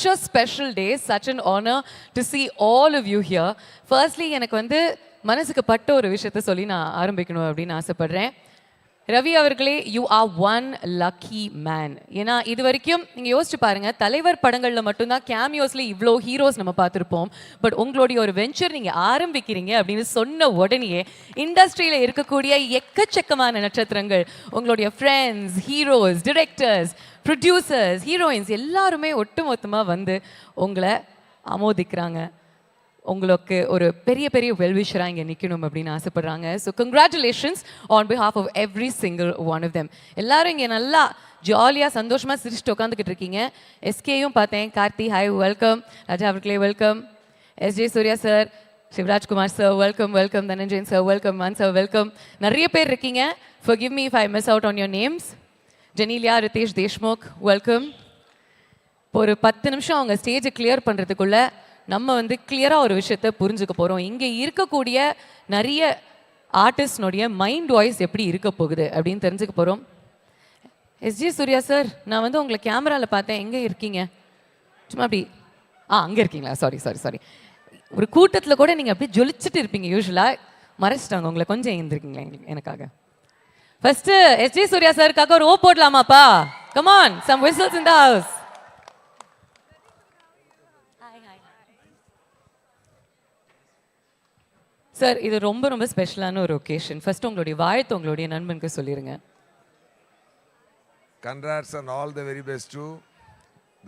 such a special day, such an honor to see all of you here. Firstly, எனக்கு வந்து மனசுக்கு பட்ட ஒரு விஷயத்தை சொல்லி நான் ஆரம்பிக்கணும் அப்படின்னு ஆசைப்படுறேன். ரவி அவர்களே, you are one lucky man. ஏன்னா இது வரைக்கும் நீங்கள் யோசிச்சு பாருங்க, தலைவர் படங்களில் மட்டும்தான் கேமியோஸில் இவ்வளோ ஹீரோஸ் நம்ம பார்த்துருப்போம். பட் உங்களுடைய ஒரு வெஞ்சர் நீங்கள் ஆரம்பிக்கிறீங்க அப்படின்னு சொன்ன உடனேயே இண்டஸ்ட்ரியில் இருக்கக்கூடிய எக்கச்சக்கமான நட்சத்திரங்கள், உங்களுடைய friends, heroes, directors, producers, heroines எல்லாருமே ஒட்டுமொத்தமாக வந்து உங்களை ஆமோதிக்கிறாங்க. உங்களுக்கு ஒரு பெரிய பெரிய வெல்விஷராக இங்கே நிற்கணும் அப்படின்னு ஆசைப்படுறாங்க. So congratulations on behalf of every single one of them. எல்லாரும் இங்கே நல்லா ஜாலியாக சந்தோஷமாக சிரிச்சுட்டு உட்காந்துக்கிட்டு இருக்கீங்க. எஸ்கேயும் பார்த்தேன். Karthi, hi, welcome. ராஜா அவர்களே, welcome. SJ Suryah sir, Sivarajkumar sir, welcome. Welcome. Dhananjayan sir, welcome. மான் சார், வெல்கம். நிறைய பேர் இருக்கீங்க. forgive me if I miss out on your names. Genelia, Ritesh Deshmukh, welcome. ஒரு 10 நிமிஷம் அவங்க ஸ்டேஜை கிளியர் பண்ணுறதுக்குள்ள நம்ம வந்து கிளியராக ஒரு விஷயத்தை புரிஞ்சுக்க போகிறோம். இங்கே இருக்கக்கூடிய நிறைய ஆர்டிஸ்ட்னுடைய மைண்ட் வாய்ஸ் எப்படி இருக்க போகுது அப்படின்னு தெரிஞ்சுக்க போகிறோம். எஸ்ஜி சூர்யா சார், நான் வந்து உங்களை கேமராவில் பார்த்தேன். எங்கே இருக்கீங்க? சும்மா அப்படி அங்கே இருக்கீங்களா? Sorry sorry sorry. ஒரு கூட்டத்தில் கூட நீங்கள் அப்படி ஜொலிச்சுட்டு இருப்பீங்க. யூஸ்வலாக மறைச்சிட்டாங்க உங்களை. கொஞ்சம் எழுந்திருக்கீங்களா எனக்காக? ஃபர்ஸ்ட்டு எஸ்ஜி சூர்யா சாருக்காக ஒரு ஓ போடலாமாப்பா? Come on, some whistles in the house. Sir, இது ரொம்ப ரொம்ப ஸ்பெஷலான ஒரு ஒகேஷன். ஃபர்ஸ்ட் உங்களுடைய வாழ்த்து உங்களுடைய நண்பனுக்கு சொல்லிடுங்க. Congrats and all the very best to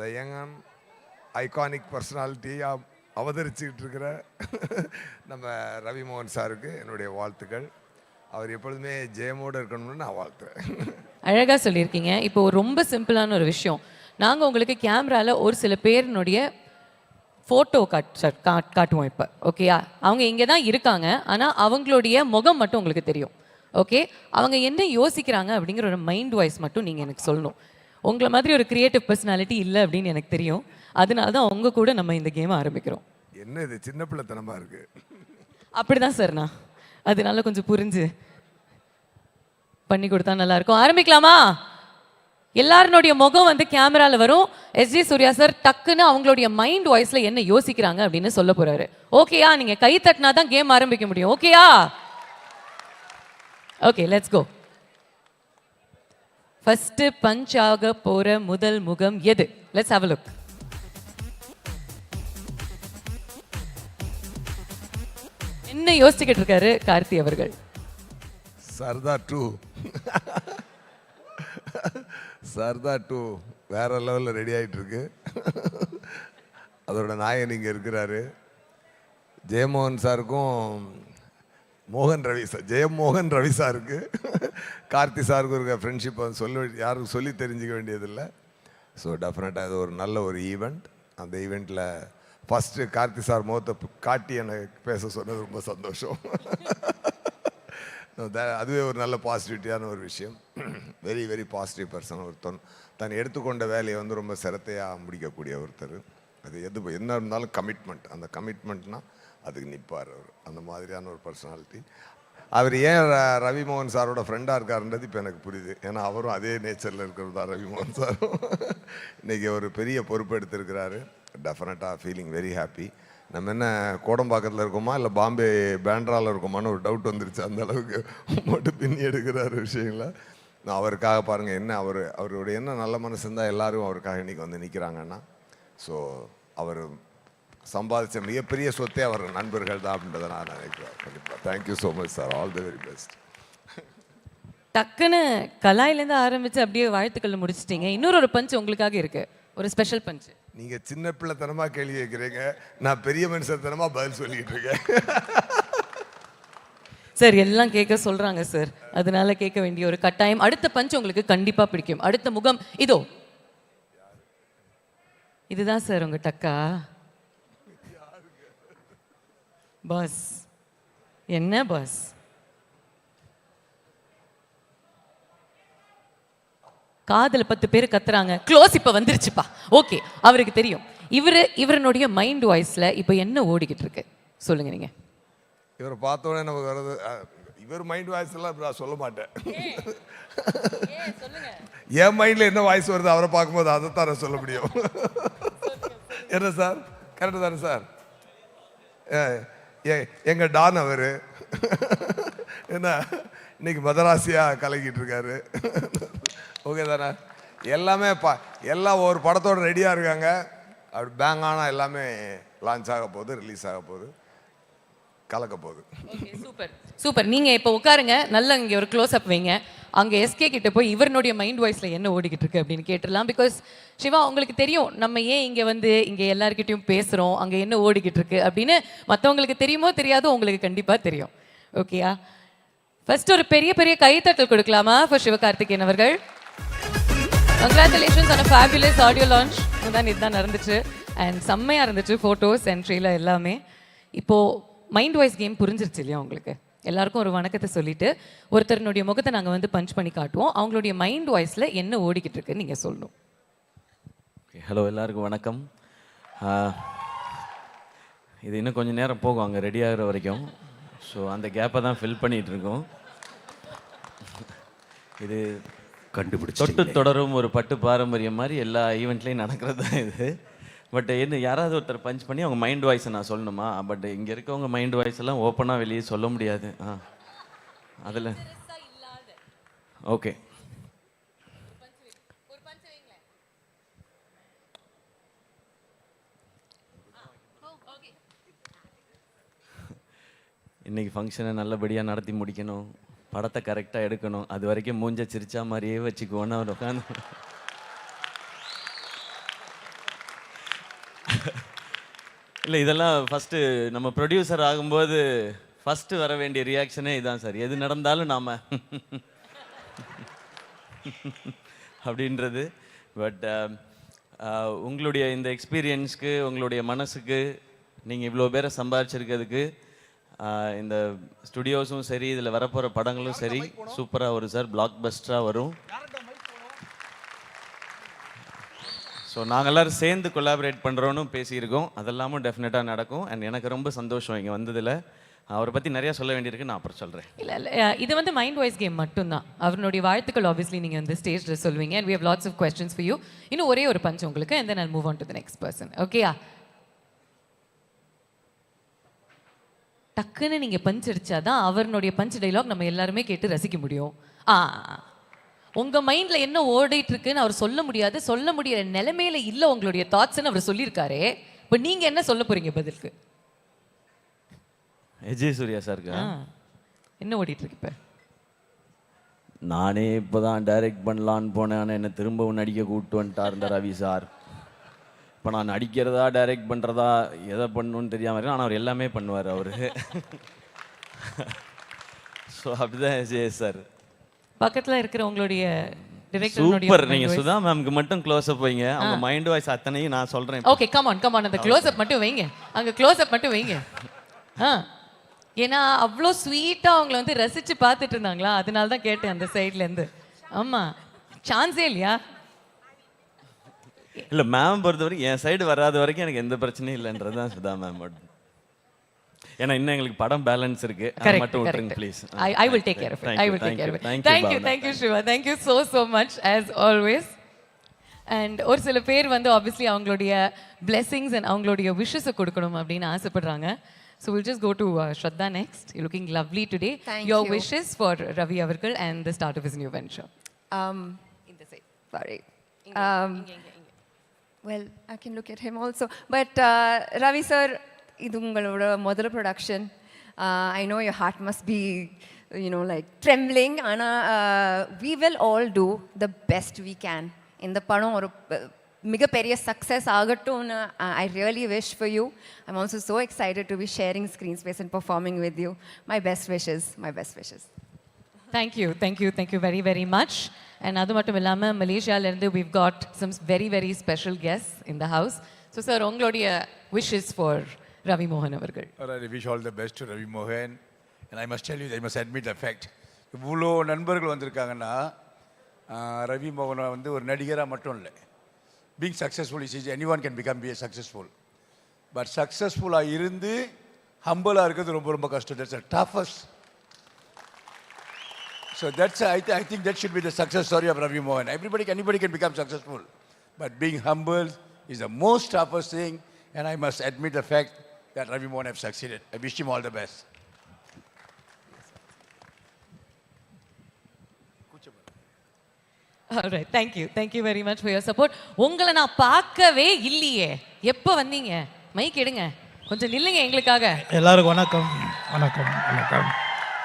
the young and iconic personality அவதரிச்சுக்கிட்டு இருக்கிற நம்ம ரவி மோகன் சாருக்கு என்னுடைய வாழ்த்துக்கள். அவர் எப்பொழுதுமே ஜெயமோடு இருக்கணும்னு நான் வாழ்த்துறேன். அழகாக சொல்லியிருக்கீங்க. இப்போ ரொம்ப சிம்பிளான ஒரு விஷயம். நாங்கள் உங்களுக்கு கேமராவில் ஒரு சில பேரினுடைய ஃபோட்டோ காட்டுவோம் இப்போ. ஓகேயா? அவங்க இங்கே தான் இருக்காங்க, ஆனால் அவங்களுடைய முகம் மட்டும் உங்களுக்கு தெரியும். ஓகே? அவங்க என்ன யோசிக்கிறாங்க அப்படிங்கிற ஒரு மைண்ட் வாய்ஸ் மட்டும் நீங்கள் எனக்கு சொல்லணும். உங்களை மாதிரி ஒரு கிரியேட்டிவ் பர்சனாலிட்டி இல்லை அப்படின்னு எனக்கு தெரியும். அதனால தான் அவங்க கூட நம்ம இந்த கேமை ஆரம்பிக்கிறோம். என்ன இது சின்ன பிள்ளைத்தனமாக இருக்கு? அப்படி தான் சார். நான் அதனால கொஞ்சம் புரிஞ்சு பண்ணி கொடுத்தா நல்லாயிருக்கும். ஆரம்பிக்கலாமா? எல்லாருடைய முகம் வந்து கேமரால வரும். எஸ்ஜி சூர்யா சார் டக்குன்னு அவங்களுடைய மைண்ட் வாய்ஸ்ல என்ன யோசிக்கிறாங்க அப்படின்னு சொல்ல போறாரு. ஓகேயா? நீங்க கை தட்டினா தான் கேம் ஆரம்பிக்க முடியும். ஓகேயா? Okay, let's go. First punch ஆக போற முதல் முகம் எது? Let's have a look. என்ன யோசிச்சுக்கிட்டு இருக்காரு கார்த்தி அவர்கள்? சர்தார் 2 சர்தார் 2 வேற லெவலில் ரெடி ஆகிட்டு இருக்கு. அதோட நாயகன் இங்கே இருக்கிறாரு. ஜெயமோகன் சாருக்கும் ஜெயமோகன் ரவி சாருக்கு கார்த்தி சாருக்கு இருக்க ஃப்ரெண்ட்ஷிப் யாருக்கும் சொல்லி தெரிஞ்சிக்க வேண்டியதில்லை. ஸோ டெஃபினட்டாக அது ஒரு நல்ல ஒரு ஈவெண்ட். அந்த ஈவெண்ட்டில் ஃபஸ்ட்டு கார்த்தி சார் முகத்தை காட்டி எனக்கு பேச சொன்னது ரொம்ப சந்தோஷம். அதுவே ஒரு நல்ல பாசிட்டிவிட்டியான ஒரு விஷயம். Very very positive person. ஒருத்தன் தான் எடுத்துக்கொண்ட வேலையை வந்து ரொம்ப சிரத்தையாக முடிக்கக்கூடிய ஒருத்தர். அது என்ன இருந்தாலும் கமிட்மெண்ட். அந்த கமிட்மெண்ட்னால் அதுக்கு நிற்பார் அவர். அந்த மாதிரியான ஒரு பர்சனாலிட்டி. அவர் ஏன் ரவி மோகன் சாரோட ஃப்ரெண்டாக இருக்காருன்றது இப்போ எனக்கு புரியுது. ஏன்னா அவரும் அதே நேச்சரில் இருக்கிறது தான் ரவி மோகன் சாரும். இன்றைக்கி ஒரு பெரிய பொறுப்பு எடுத்திருக்கிறாரு. டெஃபினட்டாக ஃபீலிங் வெரி ஹாப்பி. நம்ம என்ன கோடம்பாக்கத்தில் இருக்கோமா இல்லை பாம்பே பேண்ட்ராவில் இருக்கோமான்னு ஒரு டவுட் வந்துருச்சு. அந்த அளவுக்கு மட்டும் பின்னி எடுக்கிறாரு விஷயங்கள. நான் அவருக்காக பாருங்கள் என்ன அவருடைய என்ன நல்ல மனசு இருந்தால் எல்லோரும் அவருக்காக இன்றைக்கி வந்து நிற்கிறாங்கன்னா. ஸோ அவர் சம்பாதிச்ச மிகப்பெரிய சொத்தே அவர் நண்பர்கள் தான் அப்படின்றத நான் நினைக்கிறேன். கண்டிப்பாக thank you so much sir. All the very best. டக்குன்னு கலாயிலேருந்து ஆரம்பித்து அப்படியே வாழ்த்துக்கள் முடிச்சிட்டிங்க. இன்னொரு பஞ்ச் உங்களுக்காக இருக்குது, ஒரு ஸ்பெஷல் பஞ்ச். நீங்கள் சின்ன பிள்ளைத்தனமாக கேள்வி கேட்குறீங்க, நான் பெரிய மனுஷத்தனமாக பதில் சொல்லிக்கிட்டு இருக்கேன். சார் எல்லாம் கேட்க சொல்கிறாங்க சார், அதனால கேட்க வேண்டிய ஒரு கட்டாயம். அடுத்த பஞ்ச் உங்களுக்கு கண்டிப்பாக பிடிக்கும். அடுத்த முகம் இதோ. இதுதான் சார் உங்கள் டக்கா. பாஸ் என்ன பாஸ்? காதல 10 பேர் கத்துறாங்க. க்ளோஸ் இப்ப வந்துருச்சுப்பா. ஓகே, அவருக்கு தெரியும். இவருடைய மைண்ட் வாய்ஸ்ல இப்ப என்ன ஓடிக்கிட்டு இருக்கு சொல்லுங்க நீங்க. இவரை பார்த்தோன்னே நமக்கு வருது. இவர் மைண்ட் வாய்ஸ் எல்லாம் நான் சொல்ல மாட்டேன். என் மைண்ட்ல என்ன வாய்ஸ் வருது அவரை பார்க்கும்போது அதைத்தான் நான் சொல்ல முடியும். என்ன சார் கரெக்டு தானே சார்? எங்கள் டான் அவர் என்ன இன்னைக்கு மதராசியாக கலக்கிட்டு இருக்காரு. ஓகே தானே? எல்லாமே எல்லாம் ஒரு படத்தோட ரெடியாக இருக்காங்க. அப்படி பேங் ஆனால் எல்லாமே லான்ச் ஆக போகுது, ரிலீஸ் ஆக போகுது, கலக்க போகுது. Super super. நீங்க இப்போ உட்காருங்க, நல்ல இங்க ஒரு க்ளோஸ் அப் வைங்க. அங்க எஸ்கே கிட்ட போய் இவருடைய மைண்ட் வாய்ஸ்ல என்ன ஓடிக்கிட்டு இருக்கு அப்படின்னு கேட்டுடலாம். பிகாஸ் சிவா உங்களுக்கு தெரியும் நம்ம ஏன் இங்க வந்து இங்க எல்லார்கிட்டயும் பேசுறோம், அங்க என்ன ஓடிக்கிட்டு இருக்கு அப்படின்னு மற்றவங்களுக்கு தெரியுமோ தெரியாதோ உங்களுக்கு கண்டிப்பா தெரியும். ஓகேயா? ஃபர்ஸ்ட் ஒரு பெரிய பெரிய கைத்தட்டல் கொடுக்கலாமா ஃபார் சிவகார்த்திகேயன் அவர்கள். Congratulations on a fabulous audio launch. இதுதான் நடந்துச்சு அண்ட் செம்மையாக இருந்துச்சு ஃபோட்டோஸ் அண்ட் ட்ரெயிலர் எல்லாமே. இப்போது மைண்ட் வாய்ஸ் கேம் புரிஞ்சிருச்சு இல்லையா உங்களுக்கு? எல்லாருக்கும் ஒரு வணக்கத்தை சொல்லிட்டு ஒருத்தருடைய முகத்தை நாங்கள் வந்து பஞ்ச் பண்ணி காட்டுவோம். அவங்களுடைய மைண்ட் வாய்ஸில் என்ன ஓடிக்கிட்டு இருக்குன்னு நீங்கள் சொல்லணும். ஹலோ, எல்லாருக்கும் வணக்கம். இது இன்னும் கொஞ்சம் நேரம் போகும் அங்கே ரெடி ஆகிற வரைக்கும். ஸோ அந்த கேப்பை தான் ஃபில் பண்ணிகிட்டு இருக்கோம். இது கண்டுபிடிச்சு தொட்டு தொடரும் ஒரு பட்டு பாரம்பரியம் மாதிரி எல்லா ஈவெண்ட்லேயும் நடக்கிறது தான் இது. பட் என்ன யாராவது ஒருத்தர் பஞ்ச் பண்ணி அவங்க மைண்ட் வாய்ஸை நான் சொல்லணுமா? பட் இங்கே இருக்கவங்க மைண்ட் வாய்ஸ் எல்லாம் ஓப்பனாக வெளியே சொல்ல முடியாது. அதில் ஓகே. இன்னைக்கு ஃபங்க்ஷனை நல்லபடியாக நடத்தி முடிக்கணும், படத்தை கரெக்டாக எடுக்கணும், அது வரைக்கும் மூஞ்ச சிரிச்சா மாதிரியே வச்சுக்குவோன்னு அவர் உட்காந்து இல்லை இதெல்லாம் ஃபஸ்ட்டு நம்ம ப்ரொடியூசர் ஆகும்போது ஃபஸ்ட்டு வர வேண்டிய ரியாக்ஷனே இதான் சார். எது நடந்தாலும் நாம் அப்படின்றது. பட் உங்களுடைய இந்த எக்ஸ்பீரியன்ஸ்க்கு, உங்களுடைய மனசுக்கு, நீங்கள் இவ்வளோ பேரை சம்பாதிச்சிருக்கிறதுக்கு இந்த ஸ்டுடியோஸும் சரி, இதில் வரப்போகிற படங்களும் சரி சூப்பராக வரும் சார், பிளாக் பஸ்டராக வரும். ஸோ நாங்கள் எல்லோரும் சேர்ந்து கொலாபரேட் பண்ணுறோன்னு பேசியிருக்கோம். அதெல்லாமும் டெஃபினட்டாக நடக்கும். அண்ட் எனக்கு ரொம்ப சந்தோஷம் இங்கே வந்ததில். அவரை பற்றி நிறையா சொல்ல வேண்டியிருக்கு, நான் அப்புறம் சொல்கிறேன். இல்லை இது வந்து மைண்ட் வாய்ஸ் கேம் மட்டும்தான். அவருடைய வாழ்த்துக்கள் ஆப்வியஸ்லி நீங்கள் வந்து ஸ்டேஜில் சொல்வீங்க. And we have lots of questions for you. இன்னும் ஒரே ஒரு பஞ்ச் உங்களுக்கு, and then I move on to the next person. ஓகேயா? டக்குன்னு நீங்கள் பஞ்ச் அடிச்சாதான் அவருடைய பஞ்ச் டைலாக் நம்ம எல்லாருமே கேட்டு ரசிக்க முடியும். உங்கள் மைண்டில் என்ன ஓடிட்டு இருக்குன்னு அவர் சொல்ல முடியாது, சொல்ல முடியற நிலைமையில இல்லை உங்களுடைய தாட்ஸ்ன்னு அவர் சொல்லியிருக்காரு. இப்போ நீங்கள் என்ன சொல்ல போறீங்க பதிலுக்கு? விஜய் சூர்யா சாருக்கு என்ன ஓடிட்டு இருக்கு இப்போ? நானே இப்போ தான் டைரக்ட் பண்ணலான்னு போனேன், ஆனால் என்னை திரும்பவும் நடிக்க கூப்பிட்டு வந்துட்டார் இந்த ரவி சார். இப்போ நான் நடிக்கிறதா டைரக்ட் பண்ணுறதா எதை பண்ணணும்னு தெரியாமல் இருக்கேன். ஆனால் அவர் எல்லாமே பண்ணுவார் அவர். ஸோ அப்படிதான் விஜய் சார். பக்கத்தில் இருக்கிற உங்களுடைய சூப்பர். நீங்க சுதா மேம்க்கு மட்டும் க்ளோஸ் அப் வைங்க, அவங்க மைண்ட் வாய்ஸ் அத்தனையும் நான் சொல்றேன். ஓகே, கம் ஆன் அந்த க்ளோஸ் அப் மட்டும் வைங்க, அங்க க்ளோஸ் அப் மட்டும் வைங்க. ஏன்னா அவ்வளோ ஸ்வீட்டாக அவங்கள வந்து ரசிச்சு பார்த்துட்டு இருந்தாங்களா, அதனால தான் கேட்டேன் அந்த சைட்லேருந்து. ஆமாம், சான்ஸே இல்லையா? இல்லை மேம் பொறுத்த வரைக்கும் என் சைடு வராத வரைக்கும் எனக்கு எந்த பிரச்சனையும் இல்லைன்றது தான் சுதா மேம் மட்டும். ஏன்னா இன்னும் எங்களுக்கு படம் பேலன்ஸ் இருக்கு, அது மட்டும் விட்டுருங்க please. I will take care of it. I will take care of it. Thank you Shiva. Thank you so much as always. And ஒரு சில பேர் வந்து obviously அவங்களுடைய blessings and அவங்களுடைய wishes கொடுக்கணும் அப்படின்னு ஆசைப்படுறாங்க. So we'll just go to Shraddha next. You're looking lovely today. Your wishes for Ravi avarkal and the start of his new venture. In the side. Sorry. Well, I can look at him also. But Ravi sir, இது உங்களோட முதல் production. I know your heart must be like trembling. ஆனால் we will all do the best we can. இந்த படம் ஒரு மிகப்பெரிய success ஆகட்டும்னு I really wish for you. I'm also so excited to be sharing screen space and performing with you. My best wishes. Thank you very very much. And அது மட்டும் இல்லாமல் மலேசியாவிலேருந்து we've got some very very special guests in the house. So sir, உங்களுடைய wishes for Ravi Mohan avargal. Alright, I wish all the best to Ravi Mohan. And I must tell you, I must admit the fact, இவ்வளோ நண்பர்கள் வந்திருக்காங்கன்னா ரவி மோகனை வந்து ஒரு நடிகராக மட்டும் இல்லை, being successful is any one can be successful. But சக்ஸஸ்ஃபுல்லாக இருந்து ஹம்பிளாக இருக்கிறது ரொம்ப ரொம்ப கஷ்டம். That's a toughest. So that's I think that should be the success story of Ravi Mohan. Anybody can become successful, but being humble is the most toughest thing, and I must admit the fact that Ravi Mohan have succeeded. I wish him all the best. Alright, thank you very much for your support. உங்களை நான் பார்க்கவே இல்லையே. எப்போ வந்தீங்க? Mic எடுங்க. கொஞ்சம் நில்லுங்க எங்களுக்காக. எல்லாருக்கும் வணக்கம் வணக்கம் வணக்கம்.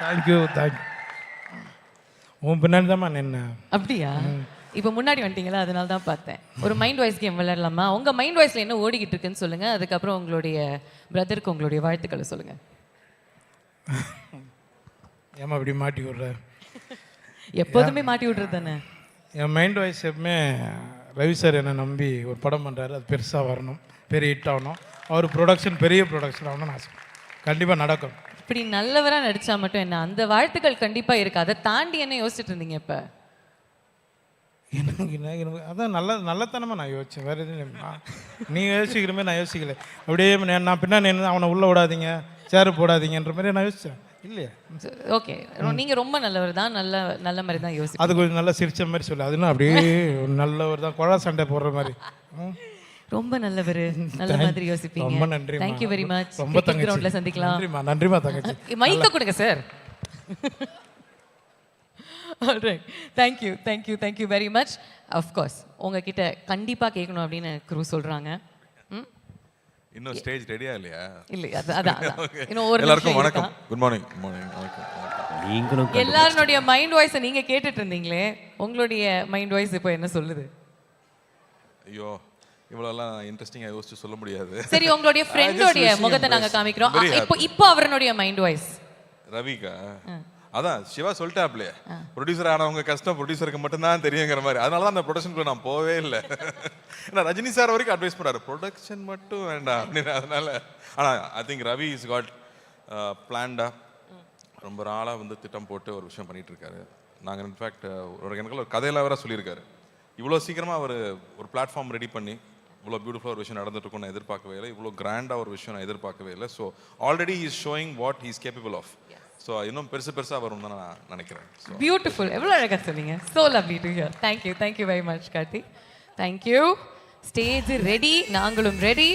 Thank you thank you. உன் பின்னாடி தான் நின்ன. அப்படியா? இப்போ முன்னாடி வந்துட்டீங்களா, அதனால தான் பார்த்தேன். ஒரு மைண்ட் வாய்ஸ் கேம் விளையாடலாமா? உங்க மைண்ட் வாய்ஸ்ல என்ன ஓடிக்கிட்டு இருக்குன்னு சொல்லுங்க. அதுக்கப்புறம் உங்களுடைய பிரதருக்கு உங்களுடைய வாழ்த்துக்களை சொல்லுங்க. ஏமா இப்படி மாட்டி விடுற? எப்போதுமே மாட்டி விடுறது தானே. என் மைண்ட் வாய்ஸ் எப்பவுமே ரவி சார் என்னை நம்பி ஒரு படம் பண்ணுறாரு, அது பெருசாக வரணும், பெரிய ஹிட் ஆகணும், அவர் ப்ரொடக்ஷன் பெரிய ப்ரொடக்ஷன் ஆகணும்னு ஆசை. கண்டிப்பாக நடக்கும். இப்படி நல்லவராக நடிச்சா மட்டும் என்ன, அந்த வாழ்த்துக்கள் கண்டிப்பாக இருக்கு. அதை தாண்டி என்ன யோசிச்சுட்டு இருந்தீங்க இப்போ? எனக்கு அதான் நல்லத்தனமாக நான் யோசித்தேன், வேறு எதுவும் இல்லை. நீ யோசிக்கிற மாதிரி நான் யோசிக்கல. அப்படியே நான் பின்னாடி நின்று அவனை உள்ளே விடாதீங்க, சேரு போடாதீங்கன்ற மாதிரி நான் யோசித்தேன். இல்லையா? ஓகே, நீங்க ரொம்ப நல்லவர் தான், நல்ல மாதிரி தான் யோசிப்பீங்க. அது கொஞ்சம் நல்லா சிரிச்ச மாதிரி சொல்லு. அதுனா அப்படியே நல்லவர் தான், குழா சண்டை போடுற மாதிரி. ரொம்ப நல்லவர், நல்ல மாதிரி யோசிப்பீங்க. ரொம்ப நன்றி. Thank you very much. ரொம்ப தங்கச்சி. கிரவுண்ட்ல சந்திக்கலாம். நன்றிமா தங்கச்சி. மைக்க கொடுங்க sir. Alright, thank you very much. Of course, உங்ககிட்ட கண்டிப்பா கேட்கணும் அப்படின்னு க்ரூ சொல்றாங்க. இன்னும் ஸ்டேஜ் ரெடியா இல்லையா? இல்ல அதான் இன்னும் ஒரு எல்லாருக்கும் நிமிஷம் வணக்கம். இருக்கா? Good morning. நீங்களும் எல்லாருடைய மைண்ட் வாய்ஸை நீங்க கேட்டுட்டு இருந்தீங்களே, உங்களுடைய மைண்ட் வாய்ஸ் இப்போ என்ன சொல்லுது? ஐயோ இவ்வளோலாம் இன்ட்ரெஸ்டிங்காக யோசிச்சு சொல்ல முடியாது. சரி, உங்களுடைய ஃப்ரெண்டோடைய முகத்தை நாங்க காமிக்கிறோம். இப்போ அவருடைய மைண்ட் வாய்ஸ். ரவிக்கா அதான் சிவா சொல்லிட்டாப்லே, ப்ரொடியூசர் ஆனவங்க கஷ்டம் ப்ரொடியூசருக்கு மட்டும்தான் தெரியுங்கிற மாதிரி. அதனால தான் அந்த ப்ரொடக்ஷனுக்குள்ள நான் போவே இல்லை. ஏன்னா ரஜினி சார் வரைக்கும் அட்வைஸ் பண்ணாரு, ப்ரொடக்ஷன் மட்டும் வேண்டாம் அப்படின்னு. அதனால ஆனால் I think Ravi is god பிளான்டா ரொம்ப நாளாக வந்து திட்டம் போட்டு ஒரு விஷயம் பண்ணிட்டு இருக்காரு. நாங்கள் இன்ஃபேக்ட் எனக்கு ஒரு கதையெல்லாம் வேற சொல்லியிருக்காரு. இவ்வளோ சீக்கிரமாக அவர் ஒரு பிளாட்ஃபார்ம் ரெடி பண்ணி இவ்வளோ பியூட்டிஃபுல்லாக ஒரு விஷயம் நடந்துட்டு இருக்கும் நான் எதிர்பார்க்கவே இல்லை. இவ்வளோ கிராண்டாக ஒரு விஷயம் நான் எதிர்பார்க்கவே இல்லை. So already is showing what he's capable of. So இன்னும் பெருசாக வரும் தான் நான் நினைக்கிறேன். பியூட்டிஃபுல், எவ்வளோ அழகாக சொன்னீங்க. So lovely to hear. Thank you very much Karthi. Thank you. Stage ready, நாங்களும் ரெடி.